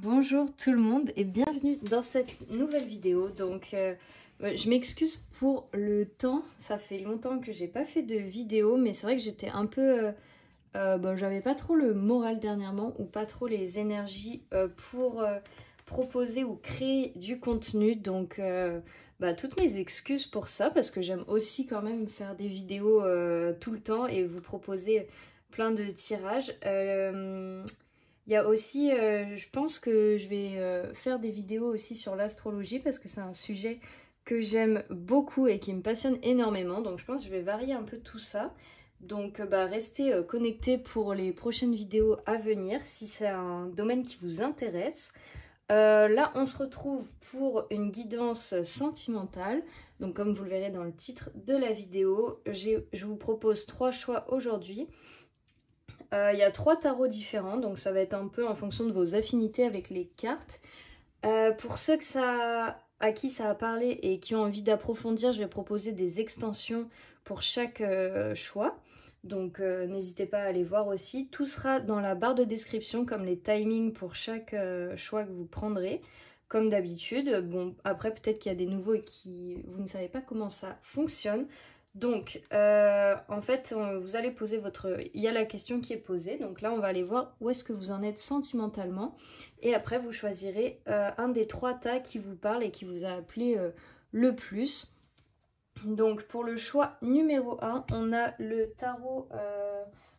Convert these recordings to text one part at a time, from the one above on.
Bonjour tout le monde et bienvenue dans cette nouvelle vidéo. Je m'excuse pour le temps, ça fait longtemps que j'ai pas fait de vidéo, mais c'est vrai que j'étais un peu... j'avais pas trop le moral dernièrement ou pas trop les énergies pour proposer ou créer du contenu. Toutes mes excuses pour ça parce que j'aime aussi quand même faire des vidéos tout le temps et vous proposer plein de tirages. Il y a aussi, je pense que je vais faire des vidéos aussi sur l'astrologie parce que c'est un sujet que j'aime beaucoup et qui me passionne énormément. Donc je pense que je vais varier un peu tout ça. Restez connectés pour les prochaines vidéos à venir si c'est un domaine qui vous intéresse. Là, on se retrouve pour une guidance sentimentale. Donc comme vous le verrez dans le titre de la vidéo, je vous propose 3 choix aujourd'hui. Il y a 3 tarots différents, donc ça va être un peu en fonction de vos affinités avec les cartes. Pour ceux à qui ça a parlé et qui ont envie d'approfondir, je vais proposer des extensions pour chaque choix. Donc n'hésitez pas à aller voir aussi. Tout sera dans la barre de description comme les timings pour chaque choix que vous prendrez. Comme d'habitude. Bon, après peut-être qu'il y a des nouveaux et qui vous ne savez pas comment ça fonctionne. Donc, en fait, vous allez poser il y a la question qui est posée. Donc là, on va aller voir où est-ce que vous en êtes sentimentalement. Et après, vous choisirez un des 3 tas qui vous parle et qui vous a appelé le plus. Donc, pour le choix numéro 1, on a le tarot,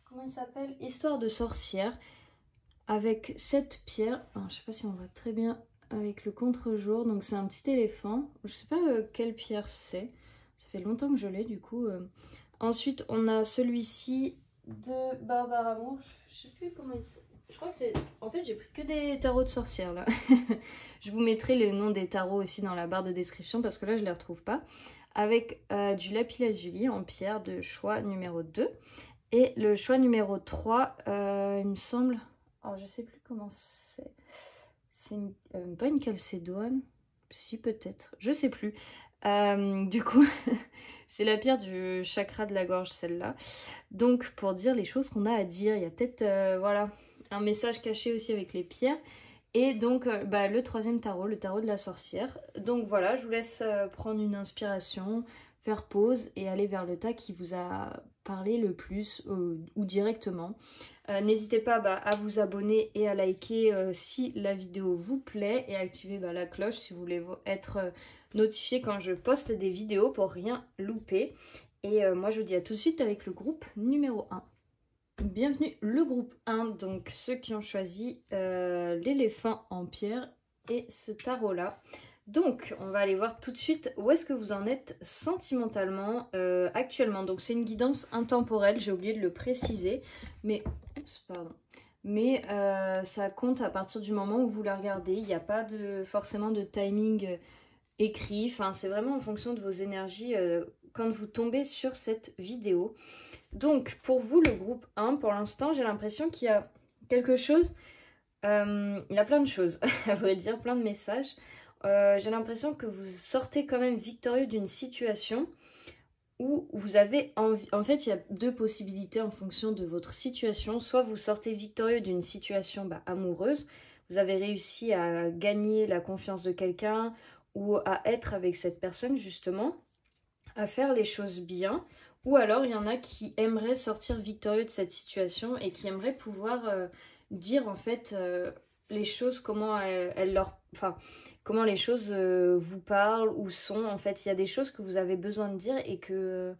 comment il s'appelle? Histoire de sorcière, avec 7 pierres. Alors, je sais pas si on voit très bien avec le contre-jour. Donc, c'est un petit éléphant. Je sais pas quelle pierre c'est. Ça fait longtemps que je l'ai du coup. Ensuite, on a celui-ci de Barbara Moore. Je sais plus comment il s'appelle. Je crois que c'est... En fait, j'ai pris que des tarots de sorcières là. Je vous mettrai le nom des tarots aussi dans la barre de description parce que là, je les retrouve pas. Avec du lapis-lazuli en pierre de choix numéro 2. Et le choix numéro 3, il me semble... Alors, je sais plus comment c'est. C'est pas une calcédoine. Si, peut-être. Je sais plus. Du coup, c'est la pierre du chakra de la gorge, celle-là. Donc, pour dire les choses qu'on a à dire, il y a peut-être voilà, un message caché aussi avec les pierres. Et donc, le 3e tarot, le tarot de la sorcière. Donc voilà, je vous laisse prendre une inspiration, faire pause et aller vers le tas qui vous a parlé le plus ou directement. N'hésitez pas à vous abonner et à liker si la vidéo vous plaît et activer la cloche si vous voulez être notifié quand je poste des vidéos pour rien louper. Et moi je vous dis à tout de suite avec le groupe numéro 1. Bienvenue le groupe 1, donc ceux qui ont choisi l'éléphant en pierre et ce tarot là. Donc on va aller voir tout de suite où est-ce que vous en êtes sentimentalement actuellement. Donc c'est une guidance intemporelle, j'ai oublié de le préciser, mais, oups, pardon. Mais ça compte à partir du moment où vous la regardez, il n'y a pas forcément de timing écrit, enfin c'est vraiment en fonction de vos énergies quand vous tombez sur cette vidéo. Donc, pour vous, le groupe 1, pour l'instant, j'ai l'impression qu'il y a quelque chose... il y a plein de choses, à vrai dire, plein de messages. J'ai l'impression que vous sortez quand même victorieux d'une situation où vous avez envie... En fait, il y a 2 possibilités en fonction de votre situation. Soit vous sortez victorieux d'une situation amoureuse, vous avez réussi à gagner la confiance de quelqu'un ou à être avec cette personne, justement, à faire les choses bien. Ou alors, il y en a qui aimeraient sortir victorieux de cette situation et qui aimeraient pouvoir dire en fait les choses, comment comment les choses vous parlent ou sont. En fait, il y a des choses que vous avez besoin de dire et que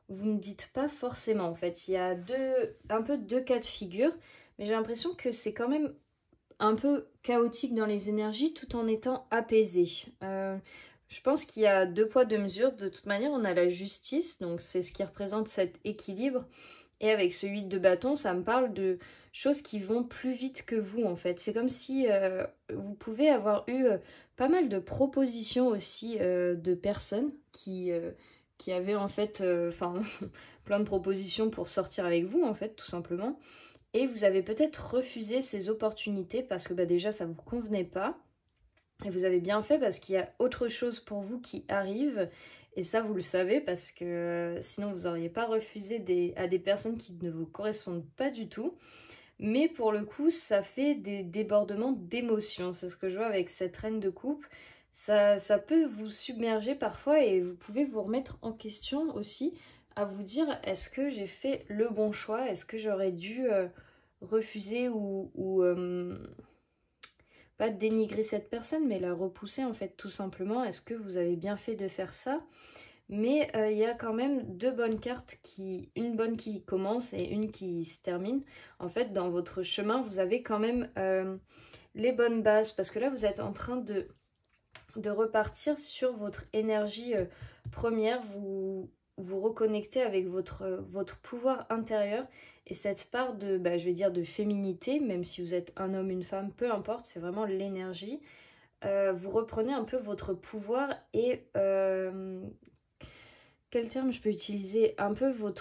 vous ne dites pas forcément. En fait, il y a un peu 2 cas de figure, mais j'ai l'impression que c'est quand même un peu chaotique dans les énergies tout en étant apaisé. Je pense qu'il y a 2 poids 2 mesures. De toute manière, on a la justice, donc c'est ce qui représente cet équilibre. Et avec ce 8 de bâton, ça me parle de choses qui vont plus vite que vous, en fait. C'est comme si vous pouvez avoir eu pas mal de propositions aussi de personnes qui avaient en fait plein de propositions pour sortir avec vous, en fait, tout simplement. Et vous avez peut-être refusé ces opportunités parce que déjà, ça ne vous convenait pas. Et vous avez bien fait parce qu'il y a autre chose pour vous qui arrive. Et ça, vous le savez parce que sinon, vous n'auriez pas refusé à des personnes qui ne vous correspondent pas du tout. Mais pour le coup, ça fait des débordements d'émotions. C'est ce que je vois avec cette reine de coupe. Ça peut vous submerger parfois et vous pouvez vous remettre en question aussi, à vous dire est-ce que j'ai fait le bon choix? Est-ce que j'aurais dû refuser ou pas dénigrer cette personne, mais la repousser en fait tout simplement? Est-ce que vous avez bien fait de faire ça? Mais il y a quand même deux bonnes cartes, une bonne qui commence et une qui se termine. En fait, dans votre chemin, vous avez quand même les bonnes bases, parce que là, vous êtes en train de repartir sur votre énergie première, vous reconnectez avec votre pouvoir intérieur et cette part de, je vais dire, de féminité, même si vous êtes un homme, une femme, peu importe, c'est vraiment l'énergie. Vous reprenez un peu votre pouvoir et quel terme je peux utiliser? Un peu vous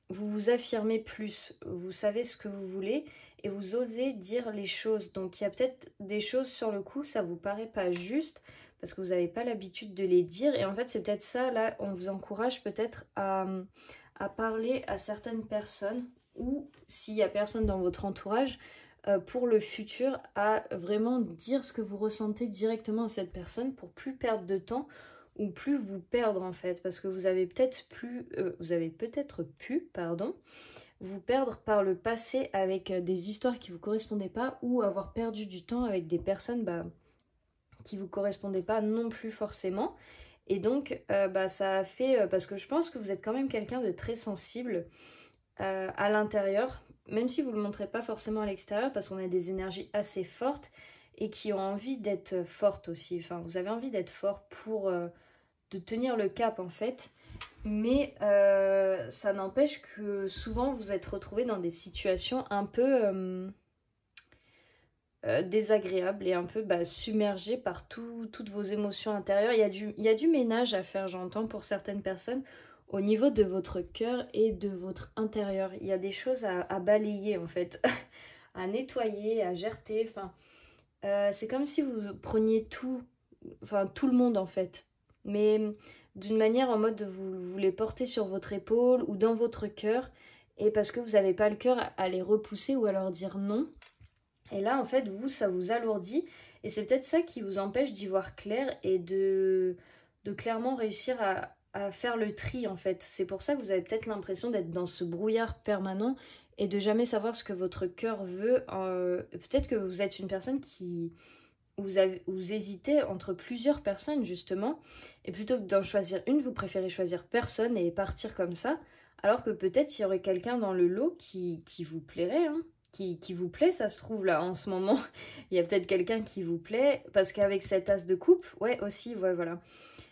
vous affirmez plus, vous savez ce que vous voulez et vous osez dire les choses. Donc il y a peut-être des choses sur le coup, ça vous paraît pas juste parce que vous n'avez pas l'habitude de les dire. Et en fait, c'est peut-être ça, là, on vous encourage peut-être à parler à certaines personnes ou s'il n'y a personne dans votre entourage, pour le futur, à vraiment dire ce que vous ressentez directement à cette personne pour plus perdre de temps ou plus vous perdre en fait, parce que vous avez peut-être pu, pardon, vous perdre par le passé avec des histoires qui vous correspondaient pas ou avoir perdu du temps avec des personnes qui vous correspondaient pas non plus forcément. Et donc ça a fait, parce que je pense que vous êtes quand même quelqu'un de très sensible à l'intérieur, même si vous le montrez pas forcément à l'extérieur, parce qu'on a des énergies assez fortes et qui ont envie d'être fortes aussi. Enfin, vous avez envie d'être fort pour de tenir le cap en fait, mais ça n'empêche que souvent vous êtes retrouvé dans des situations un peu désagréables et un peu submergé par toutes vos émotions intérieures. Il y a du ménage à faire, j'entends, pour certaines personnes au niveau de votre cœur et de votre intérieur. Il y a des choses à balayer en fait, à nettoyer, à gerter, enfin c'est comme si vous preniez tout le monde en fait, mais d'une manière en mode de vous les porter sur votre épaule ou dans votre cœur, et parce que vous n'avez pas le cœur à les repousser ou à leur dire non. Et là en fait ça vous alourdit, et c'est peut-être ça qui vous empêche d'y voir clair et de clairement réussir à faire le tri en fait. C'est pour ça que vous avez peut-être l'impression d'être dans ce brouillard permanent et de jamais savoir ce que votre cœur veut. Peut-être que vous êtes une personne qui vous hésitez entre plusieurs personnes justement, et plutôt que d'en choisir une, vous préférez choisir personne et partir comme ça, alors que peut-être il y aurait quelqu'un dans le lot qui vous plairait, hein, qui vous plaît, ça se trouve là en ce moment, il y a peut-être quelqu'un qui vous plaît, parce qu'avec cet as de coupe, ouais aussi, ouais voilà,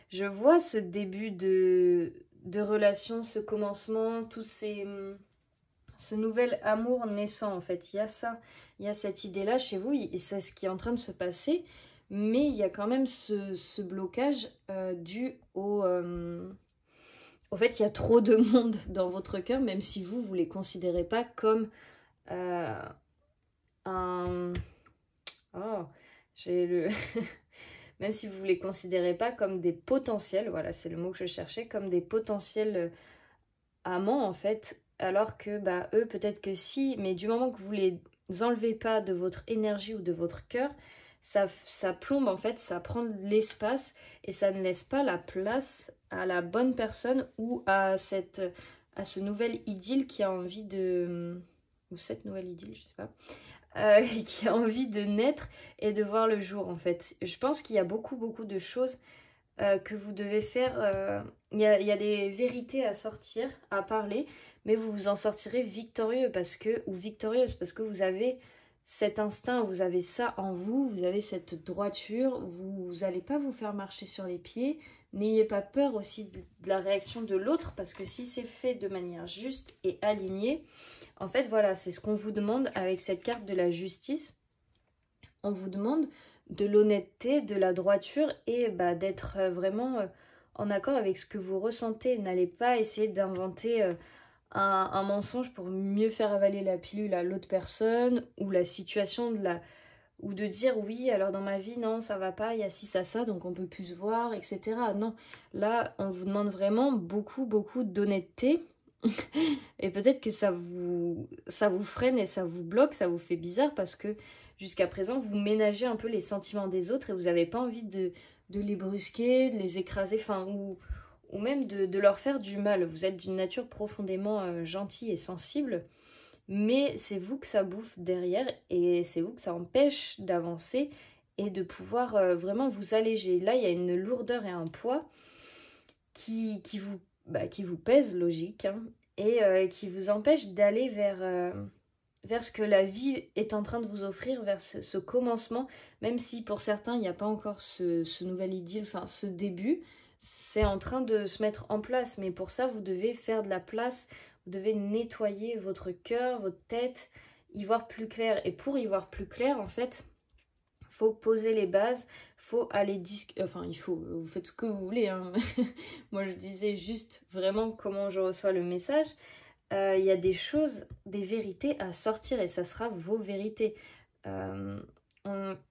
je vois ce début de relation, ce commencement, ce nouvel amour naissant en fait. Il y a ça, il y a cette idée-là chez vous, et c'est ce qui est en train de se passer, mais il y a quand même ce blocage dû au fait qu'il y a trop de monde dans votre cœur, même si vous ne les considérez pas comme un... Oh, j'ai le... même si vous ne les considérez pas comme des potentiels, voilà, c'est le mot que je cherchais, comme des potentiels amants en fait, alors que eux peut-être que si, mais du moment que vous les enlevez pas de votre énergie ou de votre cœur, ça plombe en fait, ça prend de l'espace et ça ne laisse pas la place à la bonne personne ou à ce nouvel idylle qui a envie de... ou cette nouvelle idylle, je sais pas, qui a envie de naître et de voir le jour en fait. Je pense qu'il y a beaucoup de choses que vous devez faire. Il y a des vérités à sortir, à parler, mais vous vous en sortirez victorieux ou victorieuse parce que vous avez cet instinct, vous avez ça en vous, vous avez cette droiture, vous n'allez pas vous faire marcher sur les pieds. N'ayez pas peur aussi de la réaction de l'autre, parce que si c'est fait de manière juste et alignée, en fait voilà, c'est ce qu'on vous demande avec cette carte de la justice. On vous demande de l'honnêteté, de la droiture et d'être vraiment en accord avec ce que vous ressentez. N'allez pas essayer d'inventer un mensonge pour mieux faire avaler la pilule à l'autre personne ou la situation ou de dire oui, alors dans ma vie, non, ça va pas, il y a ci, ça, donc on peut plus se voir, etc. Non, là, on vous demande vraiment beaucoup d'honnêteté Et peut-être que ça vous freine et ça vous bloque, ça vous fait bizarre parce que jusqu'à présent, vous ménagez un peu les sentiments des autres et vous n'avez pas envie de les brusquer, de les écraser, enfin, ou même de leur faire du mal. Vous êtes d'une nature profondément gentille et sensible, mais c'est vous que ça bouffe derrière et c'est vous que ça empêche d'avancer et de pouvoir vraiment vous alléger. Là, il y a une lourdeur et un poids qui vous pèse, logique, hein, et qui vous empêche d'aller vers ce que la vie est en train de vous offrir, vers ce commencement, même si pour certains, il n'y a pas encore ce nouvel idylle, enfin ce début, c'est en train de se mettre en place, mais pour ça, vous devez faire de la place, vous devez nettoyer votre cœur, votre tête, y voir plus clair. Et pour y voir plus clair, en fait, faut poser les bases, faut aller enfin il faut, vous faites ce que vous voulez, hein. Moi je disais juste vraiment comment je reçois le message. Il y a des choses, des vérités à sortir et ça sera vos vérités.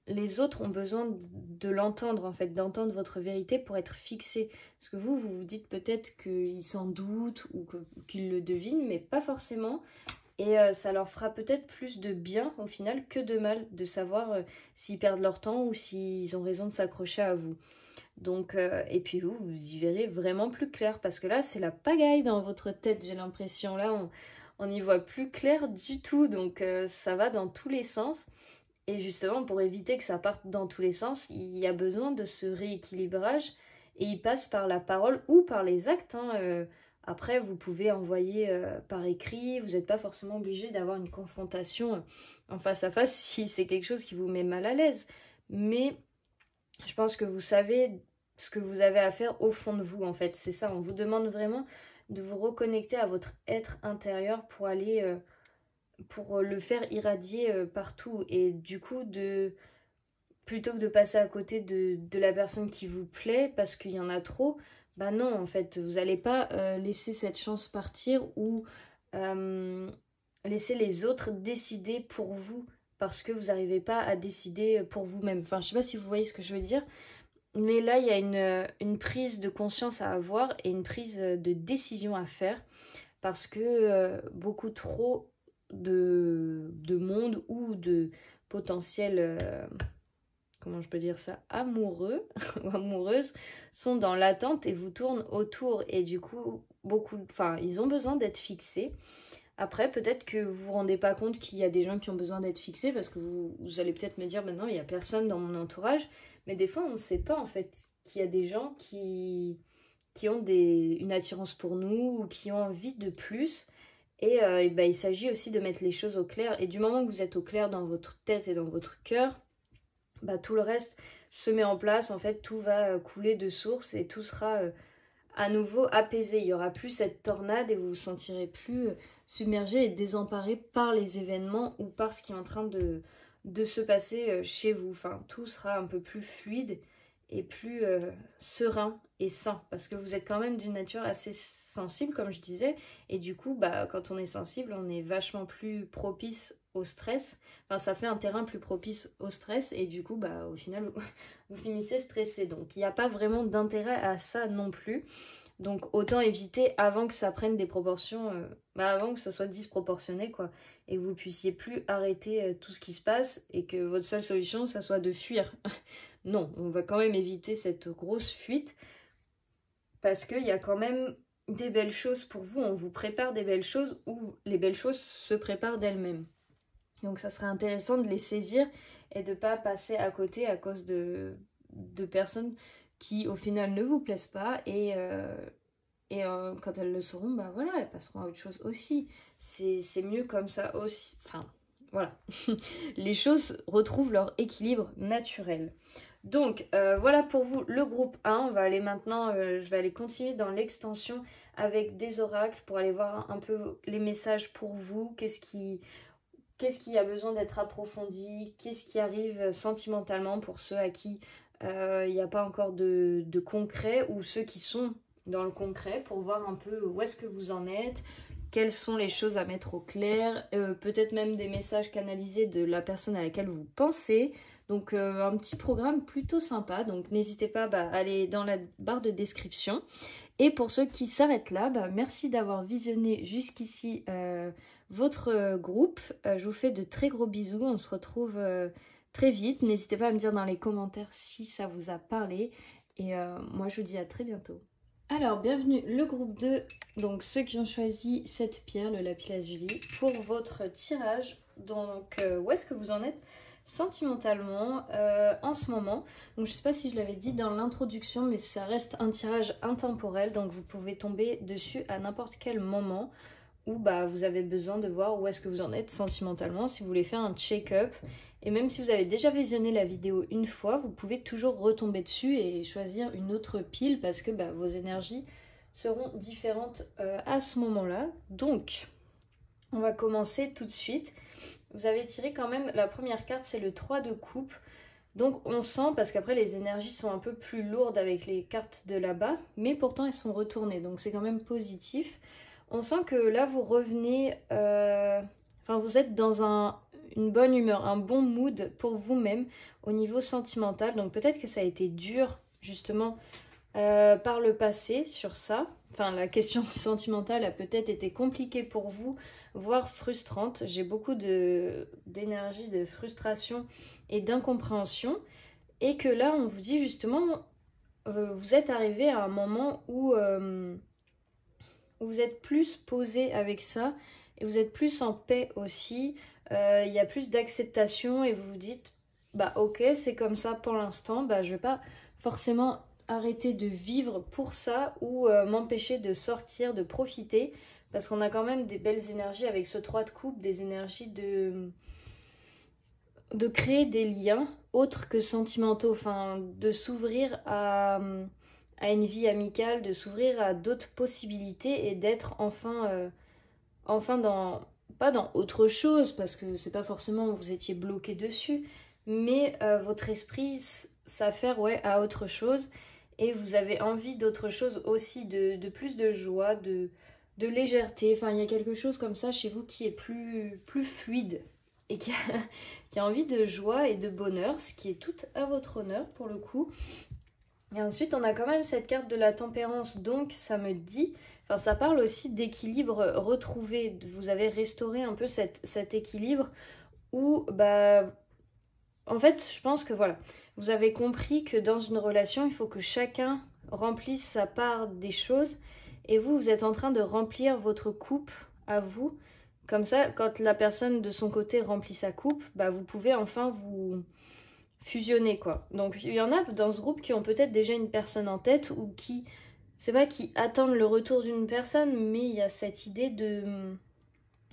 Les autres ont besoin de l'entendre en fait, d'entendre votre vérité pour être fixés. Parce que vous vous dites peut-être qu'ils s'en doutent ou qu'ils le devinent, mais pas forcément. Et ça leur fera peut-être plus de bien au final que de mal de savoir s'ils perdent leur temps ou s'ils ont raison de s'accrocher à vous. Donc, et puis vous y verrez vraiment plus clair parce que là, c'est la pagaille dans votre tête, j'ai l'impression. Là, on n'y voit plus clair du tout, donc ça va dans tous les sens. Et justement, pour éviter que ça parte dans tous les sens, il y a besoin de ce rééquilibrage et il passe par la parole ou par les actes, hein. Après, vous pouvez envoyer par écrit, vous n'êtes pas forcément obligé d'avoir une confrontation en face à face si c'est quelque chose qui vous met mal à l'aise. Mais je pense que vous savez ce que vous avez à faire au fond de vous, en fait. C'est ça, on vous demande vraiment de vous reconnecter à votre être intérieur pour aller, pour le faire irradier partout. Et du coup, plutôt que de passer à côté de la personne qui vous plaît parce qu'il y en a trop, bah non, en fait, vous n'allez pas laisser cette chance partir ou laisser les autres décider pour vous parce que vous n'arrivez pas à décider pour vous-même. Enfin, je sais pas si vous voyez ce que je veux dire, mais là, il y a une prise de conscience à avoir et une prise de décision à faire parce que beaucoup trop de monde ou de potentiels comment je peux dire ça, amoureux ou amoureuses sont dans l'attente et vous tournent autour et du coup ils ont besoin d'être fixés. Après peut-être que vous vous rendez pas compte qu'il y a des gens qui ont besoin d'être fixés parce que vous allez peut-être me dire maintenant il y a personne dans mon entourage, mais des fois on ne sait pas en fait qu'il y a des gens qui ont une attirance pour nous ou qui ont envie de plus. Et il s'agit aussi de mettre les choses au clair. Et du moment que vous êtes au clair dans votre tête et dans votre cœur, tout le reste se met en place. En fait, tout va couler de source et tout sera à nouveau apaisé. Il n'y aura plus cette tornade et vous vous sentirez plus submergé et désemparé par les événements ou par ce qui est en train de se passer chez vous. Enfin, tout sera un peu plus fluide et plus serein et sain parce que vous êtes quand même d'une nature assez sensible comme je disais et du coup quand on est sensible on est vachement plus propice au stress, enfin ça fait un terrain plus propice au stress et du coup au final vous finissez stressé, donc il n'y a pas vraiment d'intérêt à ça non plus, donc autant éviter avant que ça prenne des proportions, avant que ça soit disproportionné quoi, et que vous puissiez plus arrêter tout ce qui se passe et que votre seule solution ça soit de fuir. Non, on va quand même éviter cette grosse fuite parce qu'il y a quand même des belles choses pour vous, on vous prépare des belles choses ou les belles choses se préparent d'elles-mêmes. Donc ça serait intéressant de les saisir et de ne pas passer à côté à cause de personnes qui au final ne vous plaisent pas et quand elles le sauront, voilà, elles passeront à autre chose aussi. C'est mieux comme ça aussi. Enfin, voilà. Les choses retrouvent leur équilibre naturel. Donc, voilà pour vous le groupe 1. On va aller maintenant, je vais aller continuer dans l'extension avec des oracles pour aller voir un peu les messages pour vous. Qu'est-ce qui a besoin d'être approfondi? Qu'est-ce qui arrive sentimentalement pour ceux à qui il n'y a pas encore de concret ou ceux qui sont dans le concret pour voir un peu où est-ce que vous en êtes, quelles sont les choses à mettre au clair, peut-être même des messages canalisés de la personne à laquelle vous pensez. Donc un petit programme plutôt sympa, donc n'hésitez pas à aller dans la barre de description. Et pour ceux qui s'arrêtent là, merci d'avoir visionné jusqu'ici votre groupe. Je vous fais de très gros bisous, on se retrouve très vite. N'hésitez pas à me dire dans les commentaires si ça vous a parlé. Et moi je vous dis à très bientôt. Alors bienvenue le groupe 2, donc ceux qui ont choisi cette pierre, le lapis lazuli, pour votre tirage. Donc où est-ce que vous en êtes sentimentalement en ce moment? Donc je sais pas si je l'avais dit dans l'introduction, mais ça reste un tirage intemporel, donc vous pouvez tomber dessus à n'importe quel moment où vous avez besoin de voir où est-ce que vous en êtes sentimentalement, si vous voulez faire un check-up. Et même si vous avez déjà visionné la vidéo une fois, vous pouvez toujours retomber dessus et choisir une autre pile parce que vos énergies seront différentes à ce moment-là. Donc, on va commencer tout de suite. Vous avez tiré quand même, la première carte, c'est le 3 de coupe. Donc on sent, parce qu'après les énergies sont un peu plus lourdes avec les cartes de là-bas, mais pourtant elles sont retournées, donc c'est quand même positif. On sent que là vous revenez, vous êtes dans une bonne humeur, un bon mood pour vous-même au niveau sentimental. Donc peut-être que ça a été dur justement par le passé sur ça. Enfin, la question sentimentale a peut-être été compliquée pour vous, voire frustrante. J'ai beaucoup d'énergie, de frustration et d'incompréhension. Et que là, on vous dit justement, vous êtes arrivé à un moment où vous êtes plus posé avec ça et vous êtes plus en paix aussi. Il y a plus d'acceptation et vous vous dites, ok, c'est comme ça pour l'instant, je vais pas forcément arrêter de vivre pour ça ou m'empêcher de sortir, de profiter, parce qu'on a quand même des belles énergies avec ce 3 de coupe, des énergies de créer des liens autres que sentimentaux, enfin de s'ouvrir à une vie amicale, de s'ouvrir à d'autres possibilités et d'être enfin dans, pas dans autre chose, parce que c'est pas forcément vous étiez bloqué dessus, mais votre esprit s'affaire à autre chose et vous avez envie d'autre chose aussi, de plus de joie, de légèreté. Enfin, il y a quelque chose comme ça chez vous qui est plus fluide et qui a envie de joie et de bonheur, ce qui est tout à votre honneur pour le coup. Et ensuite, on a quand même cette carte de la tempérance, donc ça me dit, enfin ça parle aussi d'équilibre retrouvé. Vous avez restauré un peu cet équilibre où, en fait, je pense que voilà, vous avez compris que dans une relation, il faut que chacun remplisse sa part des choses. Et vous êtes en train de remplir votre coupe à vous. Comme ça, quand la personne de son côté remplit sa coupe, vous pouvez enfin vous fusionner, quoi. Donc, il y en a dans ce groupe qui ont peut-être déjà une personne en tête ou qui, c'est pas qui attendent le retour d'une personne, mais il y a cette idée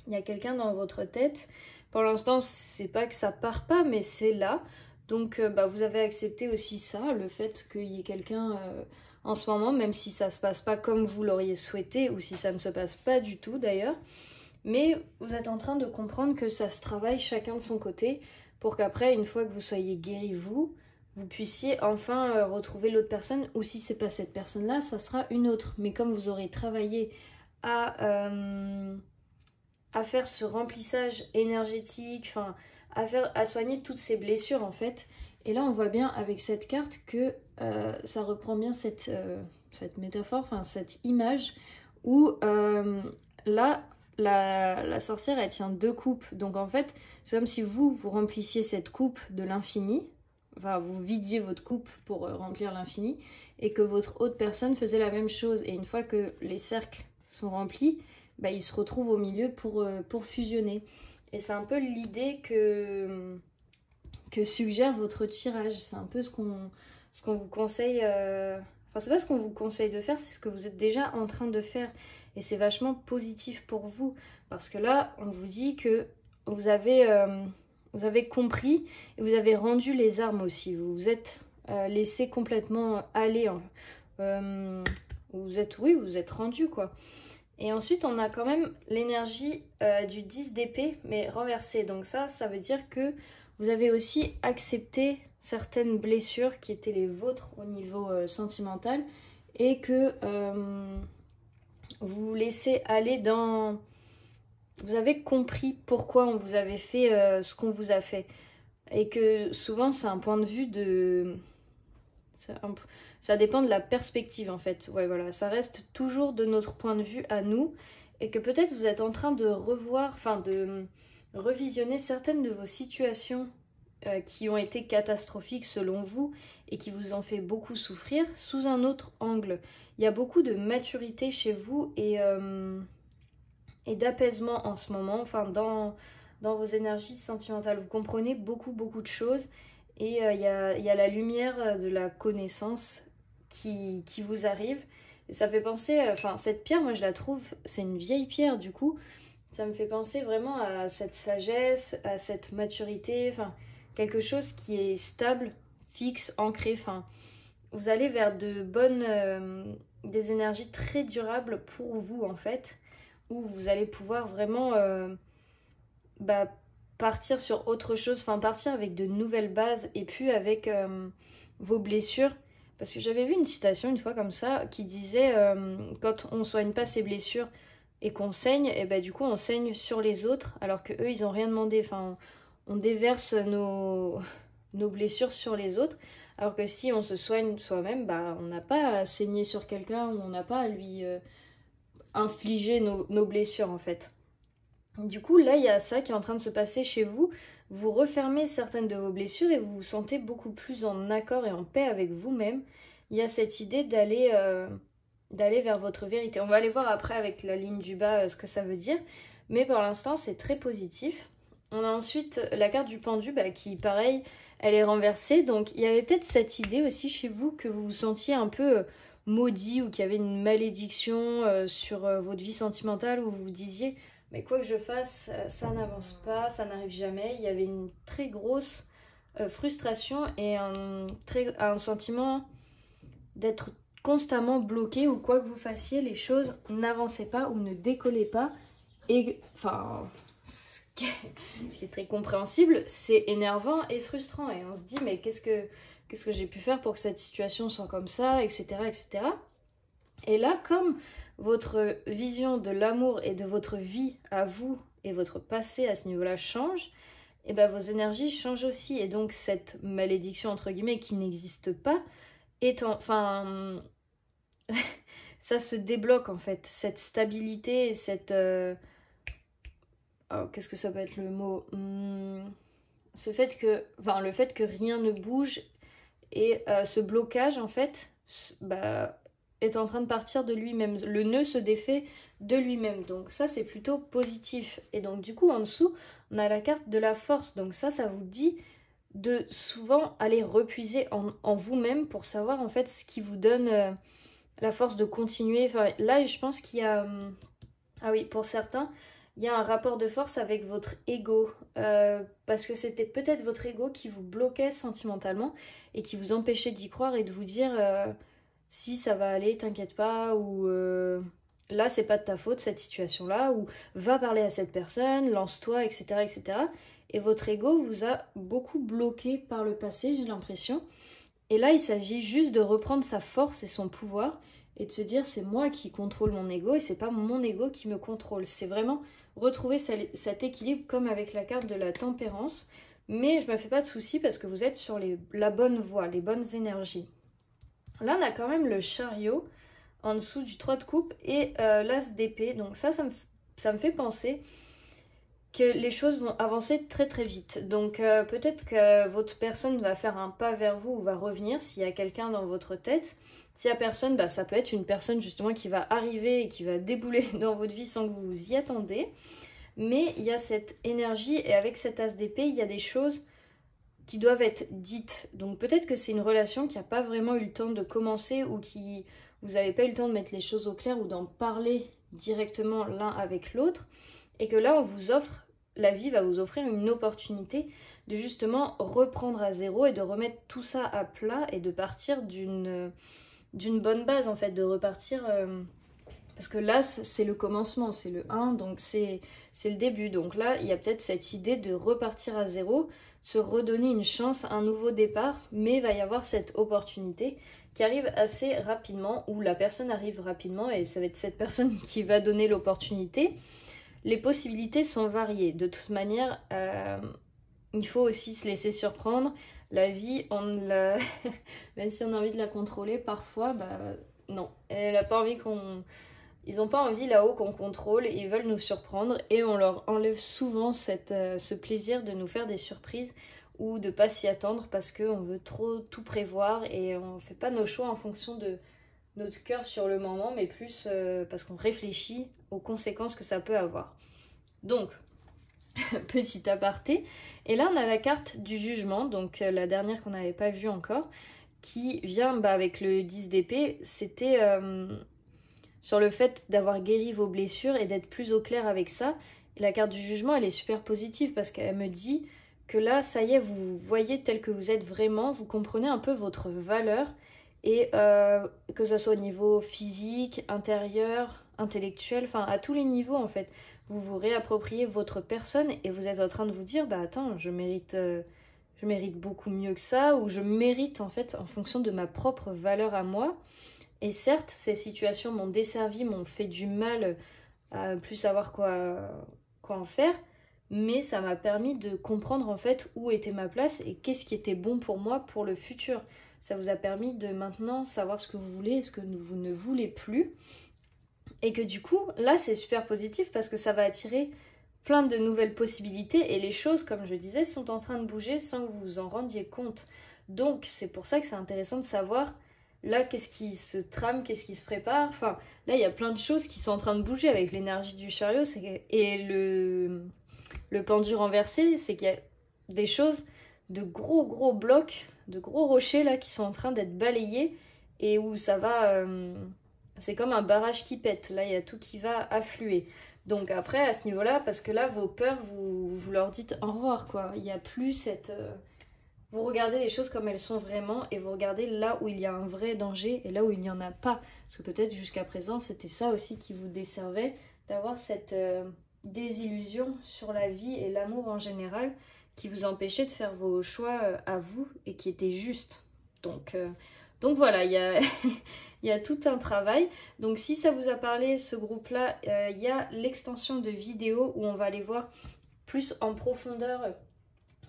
il y a quelqu'un dans votre tête. Pour l'instant, c'est pas que ça part pas, mais c'est là. Donc, vous avez accepté aussi ça, le fait qu'il y ait quelqu'un en ce moment, même si ça se passe pas comme vous l'auriez souhaité, ou si ça ne se passe pas du tout d'ailleurs. Mais vous êtes en train de comprendre que ça se travaille chacun de son côté, pour qu'après, une fois que vous soyez guéri vous puissiez enfin retrouver l'autre personne, ou si c'est pas cette personne-là, ça sera une autre. Mais comme vous aurez travaillé à faire ce remplissage énergétique, enfin à soigner toutes ces blessures en fait. Et là on voit bien avec cette carte que ça reprend bien cette métaphore, enfin cette image où là la sorcière elle tient 2 coupes. Donc en fait c'est comme si vous remplissiez cette coupe de l'infini, enfin vous vidiez votre coupe pour remplir l'infini, et que votre autre personne faisait la même chose. Et une fois que les cercles sont remplis, ils se retrouvent au milieu pour fusionner. Et c'est un peu l'idée que suggère votre tirage. C'est un peu ce qu'on vous conseille. Enfin, c'est pas ce qu'on vous conseille de faire, c'est ce que vous êtes déjà en train de faire. Et c'est vachement positif pour vous. Parce que là, on vous dit que vous avez compris et vous avez rendu les armes aussi. Vous vous êtes laissé complètement aller. Vous êtes rendu quoi. Et ensuite, on a quand même l'énergie du 10 d'épée, mais renversée. Donc ça veut dire que vous avez aussi accepté certaines blessures qui étaient les vôtres au niveau sentimental, et que vous vous laissez aller dans... Vous avez compris pourquoi on vous avait fait ce qu'on vous a fait. et que souvent c'est un point de vue de... Ça dépend de la perspective en fait. Ouais, voilà, ça reste toujours de notre point de vue à nous et que peut-être vous êtes en train de revoir, enfin de revisionner certaines de vos situations qui ont été catastrophiques selon vous et qui vous ont fait beaucoup souffrir sous un autre angle. Il y a beaucoup de maturité chez vous et d'apaisement en ce moment, enfin dans vos énergies sentimentales. Vous comprenez beaucoup de choses et il y a la lumière de la connaissance qui vous arrive. Et ça fait penser, enfin cette pierre, moi je la trouve, c'est une vieille pierre du coup, ça me fait penser vraiment à cette sagesse, à cette maturité, enfin quelque chose qui est stable, fixe, ancré, enfin vous allez vers des énergies très durables pour vous en fait, où vous allez pouvoir vraiment bah, partir sur autre chose, enfin partir avec de nouvelles bases et puis avec vos blessures. Parce que j'avais vu une citation une fois comme ça qui disait quand on soigne pas ses blessures et qu'on saigne, et bah, du coup on saigne sur les autres alors que eux ils ont rien demandé. Enfin, on déverse nos blessures sur les autres. Alors que si on se soigne soi-même, bah, on n'a pas à saigner sur quelqu'un ou on n'a pas à lui infliger nos blessures en fait. Du coup, là, il y a ça qui est en train de se passer chez vous. Vous refermez certaines de vos blessures et vous vous sentez beaucoup plus en accord et en paix avec vous-même. Il y a cette idée d'aller vers votre vérité. On va aller voir après avec la ligne du bas ce que ça veut dire. Mais pour l'instant, c'est très positif. On a ensuite la carte du pendu bah, qui, pareil, elle est renversée. Donc, il y avait peut-être cette idée aussi chez vous que vous vous sentiez un peu maudit ou qu'il y avait une malédiction sur votre vie sentimentale où vous vous disiez... Mais quoi que je fasse, ça n'avance pas, ça n'arrive jamais. Il y avait une très grosse frustration et un sentiment d'être constamment bloqué ou quoi que vous fassiez, les choses n'avançaient pas ou ne décollaient pas. Et enfin, ce qui est très compréhensible, c'est énervant et frustrant. Et on se dit, mais qu'est-ce que j'ai pu faire pour que cette situation soit comme ça, etc., etc. Et là, comme votre vision de l'amour et de votre vie à vous et votre passé à ce niveau-là change, et ben vos énergies changent aussi. Et donc cette malédiction entre guillemets qui n'existe pas, enfin, ça se débloque en fait. Cette stabilité et cette... Oh, qu'est-ce que ça peut être le mot le fait que rien ne bouge et ce blocage en fait, bah, est en train de partir de lui-même. Le nœud se défait de lui-même. Donc ça, c'est plutôt positif. Et donc du coup, en dessous, on a la carte de la force. Donc ça vous dit de souvent aller repuiser en vous-même pour savoir en fait ce qui vous donne la force de continuer. Enfin, là, je pense qu'il y a... ah oui, pour certains, il y a un rapport de force avec votre ego. Parce que c'était peut-être votre ego qui vous bloquait sentimentalement et qui vous empêchait d'y croire et de vous dire... si ça va aller, t'inquiète pas, ou là c'est pas de ta faute cette situation-là, ou va parler à cette personne, lance-toi, etc., etc. Et votre ego vous a beaucoup bloqué par le passé, j'ai l'impression. Et là il s'agit juste de reprendre sa force et son pouvoir et de se dire c'est moi qui contrôle mon ego et c'est pas mon ego qui me contrôle. C'est vraiment retrouver cet équilibre comme avec la carte de la tempérance. Mais je me fais pas de soucis parce que vous êtes sur la bonne voie, les bonnes énergies. Là, on a quand même le chariot en dessous du 3 de coupe et l'as d'épée. Donc ça me fait penser que les choses vont avancer très très vite. Donc peut-être que votre personne va faire un pas vers vous ou va revenir s'il y a quelqu'un dans votre tête. S'il n'y a personne, bah, ça peut être une personne justement qui va arriver et qui va débouler dans votre vie sans que vous vous y attendez. Mais il y a cette énergie et avec cet as d'épée, il y a des choses qui doivent être dites. Donc peut-être que c'est une relation qui n'a pas vraiment eu le temps de commencer ou qui vous n'avez pas eu le temps de mettre les choses au clair ou d'en parler directement l'un avec l'autre. Et que là, on vous offre, la vie va vous offrir une opportunité de justement reprendre à zéro et de remettre tout ça à plat et de partir d'une bonne base en fait, de repartir... parce que là, c'est le commencement, c'est le 1, donc c'est le début. Donc là, il y a peut-être cette idée de repartir à zéro, se redonner une chance, un nouveau départ, mais il va y avoir cette opportunité qui arrive assez rapidement, ou la personne arrive rapidement, et ça va être cette personne qui va donner l'opportunité. Les possibilités sont variées. De toute manière, il faut aussi se laisser surprendre. La vie, même si on a envie de la contrôler, parfois, bah non. Elle a pas envie qu'on... Ils n'ont pas envie là-haut qu'on contrôle, ils veulent nous surprendre et on leur enlève souvent ce plaisir de nous faire des surprises ou de pas s'y attendre parce qu'on veut trop tout prévoir et on fait pas nos choix en fonction de notre cœur sur le moment, mais plus parce qu'on réfléchit aux conséquences que ça peut avoir. Donc, petit aparté. Et là, on a la carte du jugement, donc la dernière qu'on n'avait pas vue encore, qui vient avec le 10 d'épée. C'était sur le fait d'avoir guéri vos blessures et d'être plus au clair avec ça. Et la carte du jugement, elle est super positive parce qu'elle me dit que là, ça y est, vous voyez tel que vous êtes vraiment, vous comprenez un peu votre valeur et que ce soit au niveau physique, intérieur, intellectuel, enfin à tous les niveaux en fait. Vous vous réappropriez votre personne et vous êtes en train de vous dire, bah attends, je mérite beaucoup mieux que ça, ou je mérite en fait en fonction de ma propre valeur à moi. Et certes, ces situations m'ont desservi, m'ont fait du mal à plus savoir quoi en faire, mais ça m'a permis de comprendre en fait où était ma place et qu'est-ce qui était bon pour moi pour le futur. Ça vous a permis de maintenant savoir ce que vous voulez et ce que vous ne voulez plus. Et que du coup, là c'est super positif parce que ça va attirer plein de nouvelles possibilités et les choses, comme je disais, sont en train de bouger sans que vous vous en rendiez compte. Donc c'est pour ça que c'est intéressant de savoir là qu'est-ce qui se trame, qu'est-ce qui se prépare. Enfin, là il y a plein de choses qui sont en train de bouger avec l'énergie du chariot et le pendu renversé, c'est qu'il y a des choses, de gros blocs, de gros rochers là qui sont en train d'être balayés et où ça va... c'est comme un barrage qui pète, là il y a tout qui va affluer. Donc après à ce niveau-là, parce que là vos peurs, vous leur dites au revoir quoi. Il n'y a plus cette... Vous regardez les choses comme elles sont vraiment et vous regardez là où il y a un vrai danger et là où il n'y en a pas. Parce que peut-être jusqu'à présent c'était ça aussi qui vous desservait, d'avoir cette désillusion sur la vie et l'amour en général qui vous empêchait de faire vos choix à vous et qui étaient justes. Donc voilà, il y a... Il y a tout un travail. Donc si ça vous a parlé, ce groupe-là, il y a l'extension de vidéos où on va aller voir plus en profondeur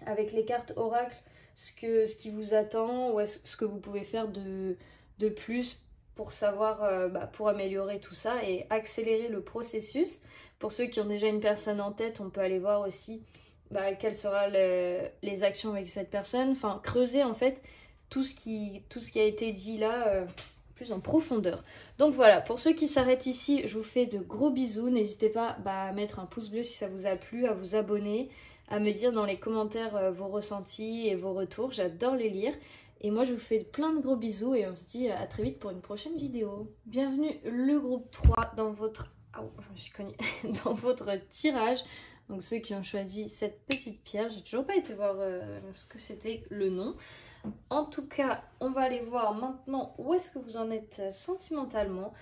avec les cartes oracle ce qui vous attend ou ce que vous pouvez faire de plus pour savoir, pour améliorer tout ça et accélérer le processus. Pour ceux qui ont déjà une personne en tête, on peut aller voir aussi quelles seront les actions avec cette personne. Enfin, creuser en fait tout ce qui a été dit là plus en profondeur. Donc voilà, pour ceux qui s'arrêtent ici, je vous fais de gros bisous. N'hésitez pas à mettre un pouce bleu si ça vous a plu, à vous abonner, à me dire dans les commentaires vos ressentis et vos retours. J'adore les lire. Et moi, je vous fais plein de gros bisous et on se dit à très vite pour une prochaine vidéo. Bienvenue le groupe 3 dans votre... Oh, je me suis cognée. Dans votre tirage. Donc ceux qui ont choisi cette petite pierre, j'ai toujours pas été voir ce que c'était le nom. En tout cas, on va aller voir maintenant où est-ce que vous en êtes sentimentalement.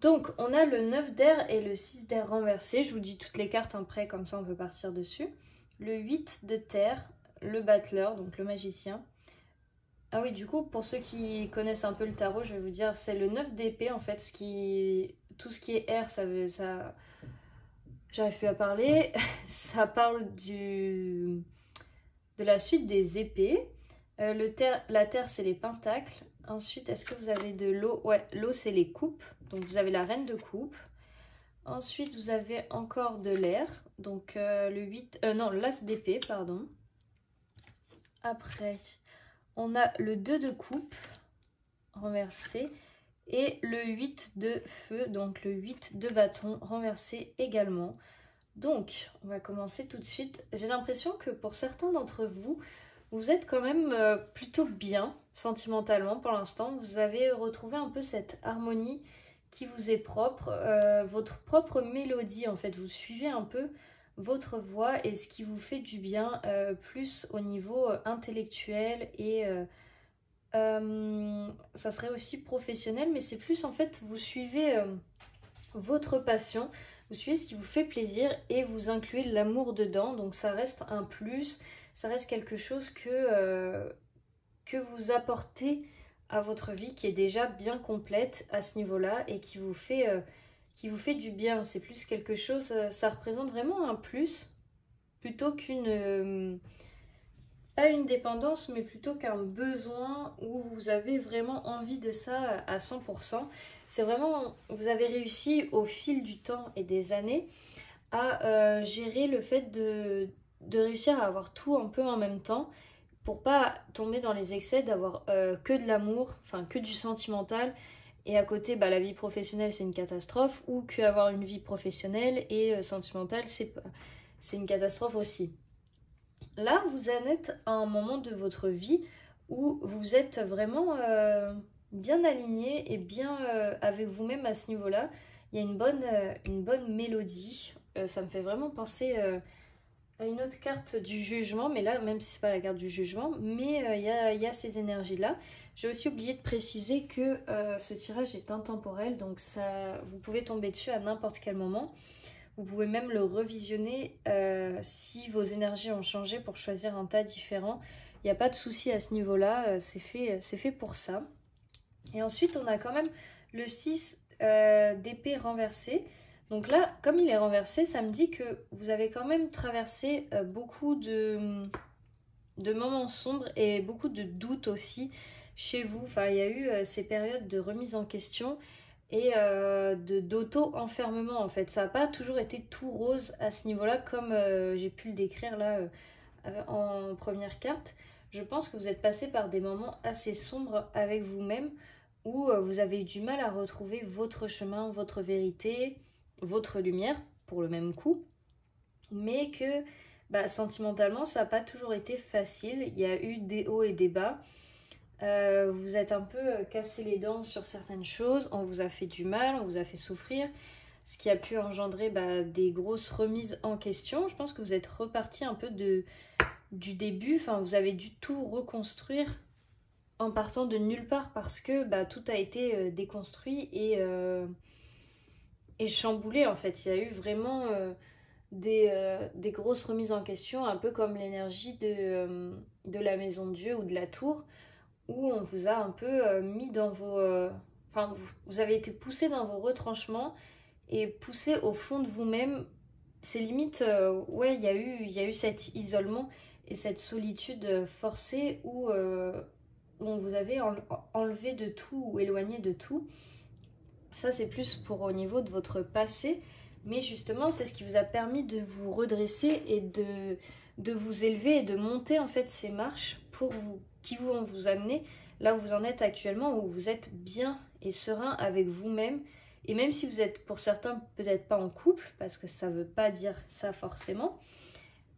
Donc, on a le 9 d'air et le 6 d'air renversé. Je vous dis toutes les cartes après, comme ça on peut partir dessus. Le 8 de terre, le battleur, donc le magicien. Ah oui, du coup, pour ceux qui connaissent un peu le tarot, je vais vous dire, c'est le 9 d'épée en fait. Tout ce qui est air, ça... J'arrive plus à parler. Ça parle de la suite des épées. La terre, c'est les pentacles. Ensuite, est-ce que vous avez de l'eau? Ouais, l'eau, c'est les coupes. Donc, vous avez la reine de coupe. Ensuite, vous avez encore de l'air. Donc, le 8... non, l'as d'épée, pardon. Après, on a le 2 de coupe renversé. Et le 8 de feu, donc le 8 de bâton renversé également. Donc, on va commencer tout de suite. J'ai l'impression que pour certains d'entre vous, vous êtes quand même plutôt bien sentimentalement pour l'instant. Vous avez retrouvé un peu cette harmonie qui vous est propre, votre propre mélodie en fait. Vous suivez un peu votre voix et ce qui vous fait du bien, plus au niveau intellectuel et ça serait aussi professionnel, mais c'est plus en fait vous suivez votre passion, vous suivez ce qui vous fait plaisir et vous incluez l'amour dedans. Donc ça reste un plus. Ça reste quelque chose que vous apportez à votre vie qui est déjà bien complète à ce niveau-là et qui vous fait du bien. C'est plus quelque chose, ça représente vraiment un plus plutôt qu'une pas une dépendance, mais plutôt qu'un besoin où vous avez vraiment envie de ça à 100%. C'est vraiment, vous avez réussi au fil du temps et des années à gérer le fait de réussir à avoir tout un peu en même temps pour pas tomber dans les excès d'avoir que de l'amour, enfin que du sentimental et à côté la vie professionnelle c'est une catastrophe ou qu'avoir une vie professionnelle et sentimentale c'est une catastrophe aussi. Là vous en êtes à un moment de votre vie où vous êtes vraiment bien aligné et bien avec vous-même à ce niveau-là. Il y a une bonne mélodie. Ça me fait vraiment penser à une autre carte du jugement, mais là, même si c'est pas la carte du jugement, mais il y a ces énergies-là. J'ai aussi oublié de préciser que ce tirage est intemporel, donc ça, vous pouvez tomber dessus à n'importe quel moment. Vous pouvez même le revisionner si vos énergies ont changé pour choisir un tas différent. Il n'y a pas de souci à ce niveau-là, c'est fait pour ça. Et ensuite, on a quand même le 6 d'épée renversé. Donc là, comme il est renversé, ça me dit que vous avez quand même traversé beaucoup de moments sombres et beaucoup de doutes aussi chez vous. Enfin, il y a eu ces périodes de remise en question et d'auto-enfermement en fait. Ça n'a pas toujours été tout rose à ce niveau-là comme j'ai pu le décrire là en première carte. Je pense que vous êtes passé par des moments assez sombres avec vous-même où vous avez eu du mal à retrouver votre chemin, votre vérité, votre lumière pour le même coup, mais que sentimentalement ça n'a pas toujours été facile. Il y a eu des hauts et des bas. Vous êtes un peu cassé les dents sur certaines choses, on vous a fait du mal, on vous a fait souffrir, ce qui a pu engendrer des grosses remises en question. Je pense que vous êtes reparti un peu du début, enfin vous avez dû tout reconstruire en partant de nulle part parce que tout a été déconstruit et chamboulé en fait. Il y a eu vraiment des grosses remises en question, un peu comme l'énergie de la maison de Dieu ou de la tour, où on vous a un peu mis dans vos... Enfin, vous avez été poussé dans vos retranchements et poussé au fond de vous-même. C'est limite, ouais, il y a eu cet isolement et cette solitude forcée où on vous avait enlevé de tout ou éloigné de tout. Ça, c'est plus pour au niveau de votre passé. Mais justement, c'est ce qui vous a permis de vous redresser et de vous élever et de monter en fait ces marches pour vous, qui vont vous amener là où vous en êtes actuellement, où vous êtes bien et serein avec vous-même. Et même si vous êtes pour certains peut-être pas en couple, parce que ça veut pas dire ça forcément,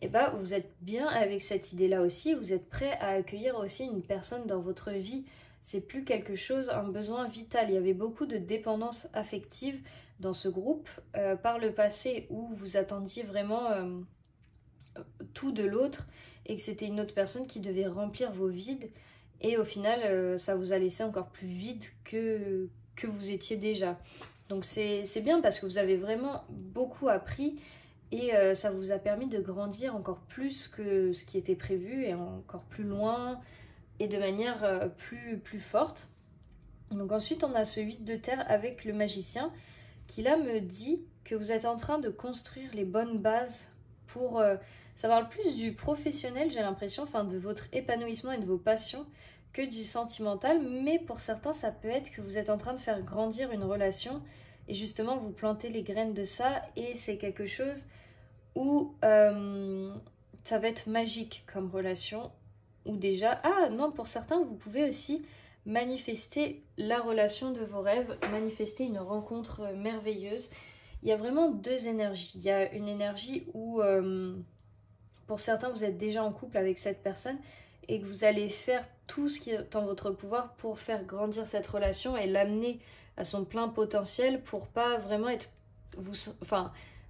et vous êtes bien avec cette idée-là aussi, vous êtes prêt à accueillir aussi une personne dans votre vie. C'est plus quelque chose, un besoin vital. Il y avait beaucoup de dépendance affective dans ce groupe par le passé où vous attendiez vraiment tout de l'autre et que c'était une autre personne qui devait remplir vos vides. Et au final, ça vous a laissé encore plus vide que vous étiez déjà. Donc c'est bien parce que vous avez vraiment beaucoup appris et ça vous a permis de grandir encore plus que ce qui était prévu et encore plus loin et de manière plus forte. Donc ensuite on a ce 8 de terre avec le magicien qui là me dit que vous êtes en train de construire les bonnes bases pour... ça parle plus du professionnel, j'ai l'impression, enfin de votre épanouissement et de vos passions que du sentimental, mais pour certains ça peut être que vous êtes en train de faire grandir une relation et justement vous plantez les graines de ça et c'est quelque chose où ça va être magique comme relation. Ou déjà, ah non, pour certains vous pouvez aussi manifester la relation de vos rêves, manifester une rencontre merveilleuse. Il y a vraiment deux énergies. Il y a une énergie où pour certains vous êtes déjà en couple avec cette personne et que vous allez faire tout ce qui est en votre pouvoir pour faire grandir cette relation et l'amener à son plein potentiel pour pas vraiment être...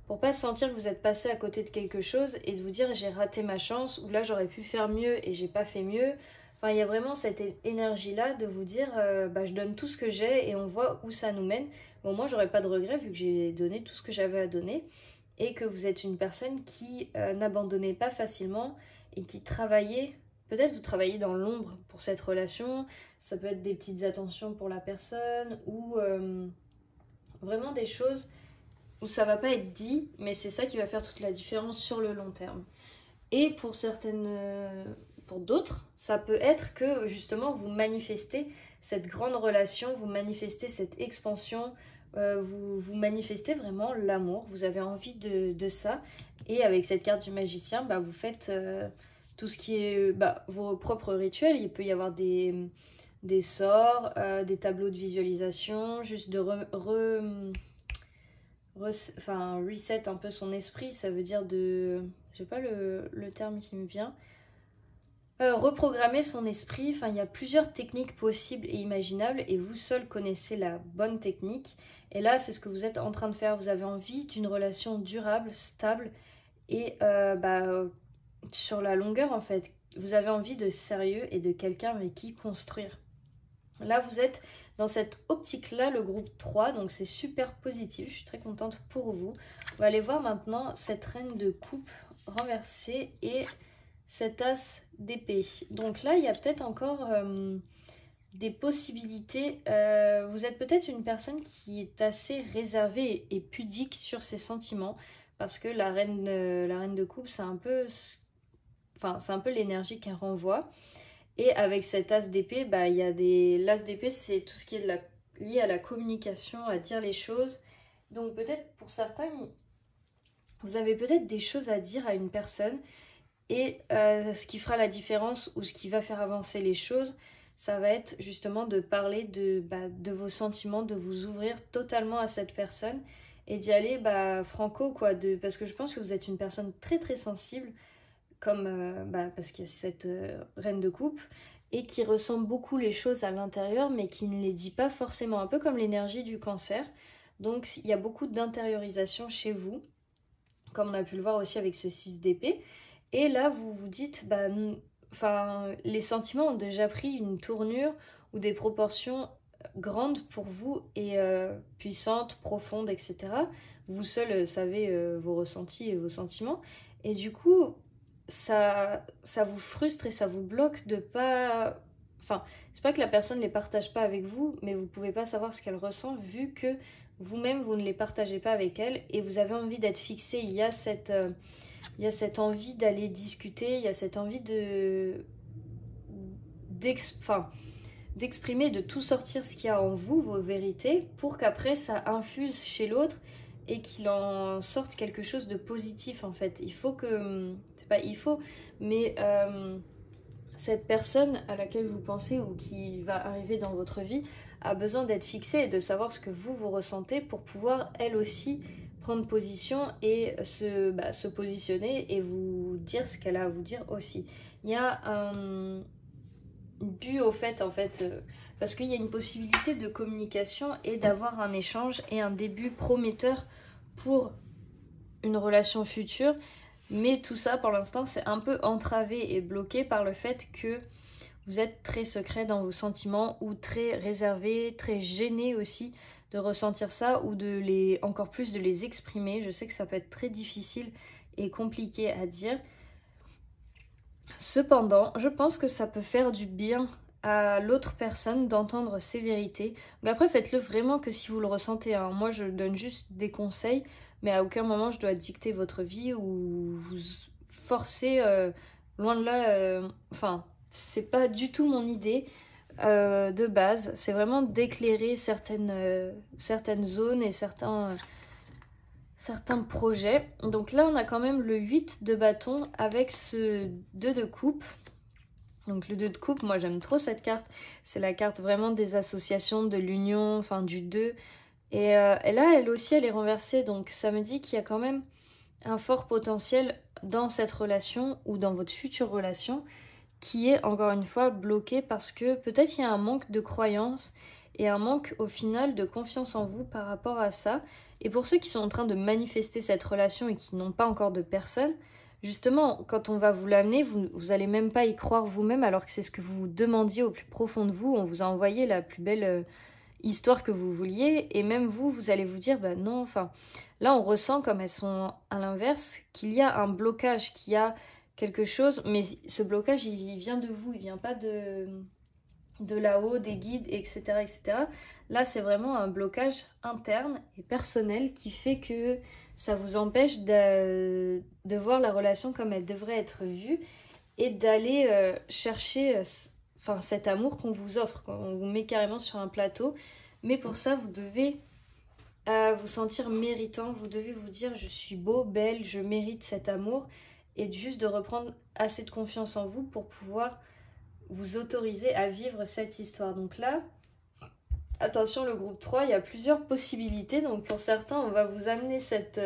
pour pas sentir que vous êtes passé à côté de quelque chose et de vous dire j'ai raté ma chance ou là j'aurais pu faire mieux et j'ai pas fait mieux. Enfin, il y a vraiment cette énergie-là de vous dire je donne tout ce que j'ai et on voit où ça nous mène. Bon, moi, j'aurais pas de regret vu que j'ai donné tout ce que j'avais à donner et que vous êtes une personne qui n'abandonnait pas facilement et qui travaillait. Peut-être vous travaillez dans l'ombre pour cette relation. Ça peut être des petites attentions pour la personne ou vraiment des choses où ça va pas être dit, mais c'est ça qui va faire toute la différence sur le long terme. Et pour pour d'autres, ça peut être que justement vous manifestez cette grande relation, vous manifestez cette expansion, vous manifestez vraiment l'amour, vous avez envie de ça. Et avec cette carte du magicien, bah, vous faites tout ce qui est vos propres rituels. Il peut y avoir des sorts, des tableaux de visualisation, juste de reset un peu son esprit, ça veut dire de... J'ai pas le terme qui me vient. Reprogrammer son esprit, enfin il y a plusieurs techniques possibles et imaginables et vous seul connaissez la bonne technique. Et là c'est ce que vous êtes en train de faire, vous avez envie d'une relation durable, stable et sur la longueur en fait. Vous avez envie de sérieux et de quelqu'un avec qui construire. Là vous êtes dans cette optique-là, le groupe 3, donc c'est super positif, je suis très contente pour vous. On va aller voir maintenant cette reine de coupe renversée et cet as d'épée. Donc là, il y a peut-être encore des possibilités. Vous êtes peut-être une personne qui est assez réservée et pudique sur ses sentiments, parce que la reine de coupe, c'est un peu, c'est un peu l'énergie qu'elle renvoie. Et avec cet as d'épée, il y a l'as d'épée, c'est tout ce qui est lié à la communication, à dire les choses. Donc peut-être pour certains, vous avez peut-être des choses à dire à une personne. Et ce qui fera la différence ou ce qui va faire avancer les choses, ça va être justement de parler de vos sentiments, de vous ouvrir totalement à cette personne et d'y aller franco, quoi. Parce que je pense que vous êtes une personne très très sensible, parce qu'il y a cette reine de coupe, et qui ressent beaucoup les choses à l'intérieur, mais qui ne les dit pas forcément, un peu comme l'énergie du cancer. Donc il y a beaucoup d'intériorisation chez vous, comme on a pu le voir aussi avec ce 6 d'épée. Et là, vous vous dites, les sentiments ont déjà pris une tournure ou des proportions grandes pour vous et puissantes, profondes, etc. Vous seul savez vos ressentis et vos sentiments. Et du coup, ça vous frustre et ça vous bloque de pas... Enfin, c'est pas que la personne ne les partage pas avec vous, mais vous pouvez pas savoir ce qu'elle ressent vu que vous-même, vous ne les partagez pas avec elle et vous avez envie d'être fixé. Il y a cette envie d'aller discuter, il y a cette envie d'exprimer, de tout sortir ce qu'il y a en vous, vos vérités, pour qu'après ça infuse chez l'autre et qu'il en sorte quelque chose de positif en fait. Il faut que... C'est pas il faut, mais cette personne à laquelle vous pensez ou qui va arriver dans votre vie a besoin d'être fixée et de savoir ce que vous ressentez pour pouvoir elle aussi prendre position et se positionner et vous dire ce qu'elle a à vous dire aussi. Il y a un dû au fait parce qu'il y a une possibilité de communication et d'avoir un échange et un début prometteur pour une relation future, mais tout ça pour l'instant c'est un peu entravé et bloqué par le fait que vous êtes très secret dans vos sentiments ou très réservé, très gêné aussi de ressentir ça ou encore plus de les exprimer. Je sais que ça peut être très difficile et compliqué à dire. Cependant, je pense que ça peut faire du bien à l'autre personne d'entendre ses vérités. Donc après, faites-le vraiment que si vous le ressentez. Hein. Moi, je donne juste des conseils, mais à aucun moment je dois dicter votre vie ou vous forcer loin de là. C'est pas du tout mon idée de base. C'est vraiment d'éclairer certaines zones et certains projets. Donc là, on a quand même le 8 de bâton avec ce 2 de coupe. Donc le 2 de coupe, moi j'aime trop cette carte. C'est la carte vraiment des associations, de l'union, enfin du 2. Et là, elle aussi, elle est renversée. Donc ça me dit qu'il y a quand même un fort potentiel dans cette relation ou dans votre future relation qui est encore une fois bloqué parce que peut-être il y a un manque de croyance et un manque au final de confiance en vous par rapport à ça. Et pour ceux qui sont en train de manifester cette relation et qui n'ont pas encore de personne, justement, quand on va vous l'amener, vous allez même pas y croire vous-même alors que c'est ce que vous demandiez au plus profond de vous. On vous a envoyé la plus belle histoire que vous vouliez et même vous allez vous dire non, là on ressent comme elles sont à l'inverse qu'il y a un blocage, qu'il y a quelque chose, mais ce blocage il vient de vous, il vient pas de là-haut, des guides, etc. etc. Là c'est vraiment un blocage interne et personnel qui fait que ça vous empêche de voir la relation comme elle devrait être vue et d'aller chercher cet amour qu'on vous offre, qu'on vous met carrément sur un plateau. Mais pour ça, vous devez vous sentir méritant, vous devez vous dire je suis beau, belle, je mérite cet amour, et juste de reprendre assez de confiance en vous pour pouvoir vous autoriser à vivre cette histoire. Donc là, attention, le groupe 3, il y a plusieurs possibilités. Donc pour certains, on va vous amener cet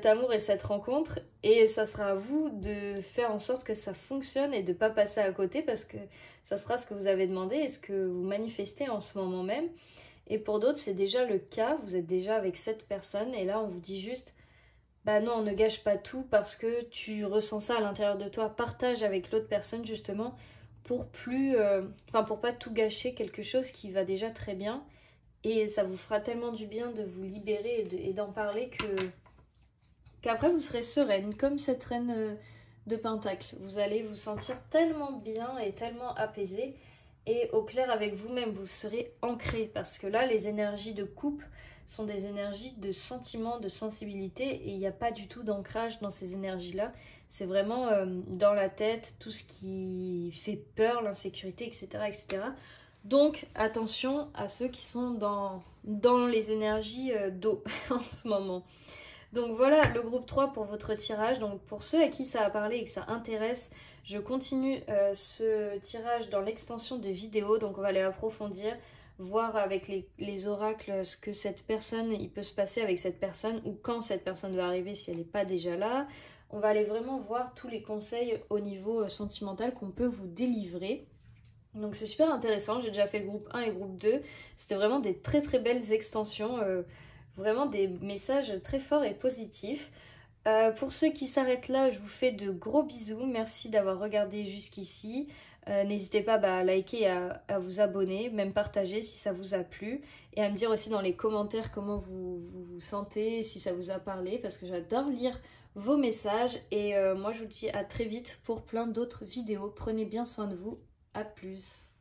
amour et cette rencontre, et ça sera à vous de faire en sorte que ça fonctionne et de ne pas passer à côté, parce que ça sera ce que vous avez demandé et ce que vous manifestez en ce moment même. Et pour d'autres, c'est déjà le cas, vous êtes déjà avec cette personne, et là on vous dit juste, bah non, ne gâche pas tout parce que tu ressens ça à l'intérieur de toi, partage avec l'autre personne justement pour pour pas tout gâcher, quelque chose qui va déjà très bien, et ça vous fera tellement du bien de vous libérer et d'en parler qu'après vous serez sereine, comme cette reine de Pentacle. Vous allez vous sentir tellement bien et tellement apaisée, et au clair avec vous-même, vous serez ancré, parce que là, les énergies de couple sont des énergies de sentiment, de sensibilité, et il n'y a pas du tout d'ancrage dans ces énergies-là. C'est vraiment dans la tête, tout ce qui fait peur, l'insécurité, etc., etc. Donc, attention à ceux qui sont dans les énergies d'eau en ce moment. Donc voilà le groupe 3 pour votre tirage. Donc pour ceux à qui ça a parlé et que ça intéresse, je continue ce tirage dans l'extension de vidéo. Donc on va aller approfondir, voir avec les oracles ce que cette personne, il peut se passer avec cette personne, ou quand cette personne va arriver si elle n'est pas déjà là. On va aller vraiment voir tous les conseils au niveau sentimental qu'on peut vous délivrer. Donc c'est super intéressant, j'ai déjà fait groupe 1 et groupe 2. C'était vraiment des très très belles extensions. Vraiment des messages très forts et positifs. Pour ceux qui s'arrêtent là, je vous fais de gros bisous. Merci d'avoir regardé jusqu'ici. N'hésitez pas à liker et à vous abonner, même partager si ça vous a plu. Et à me dire aussi dans les commentaires comment vous vous sentez, si ça vous a parlé, parce que j'adore lire vos messages. Et moi je vous dis à très vite pour plein d'autres vidéos. Prenez bien soin de vous. À plus.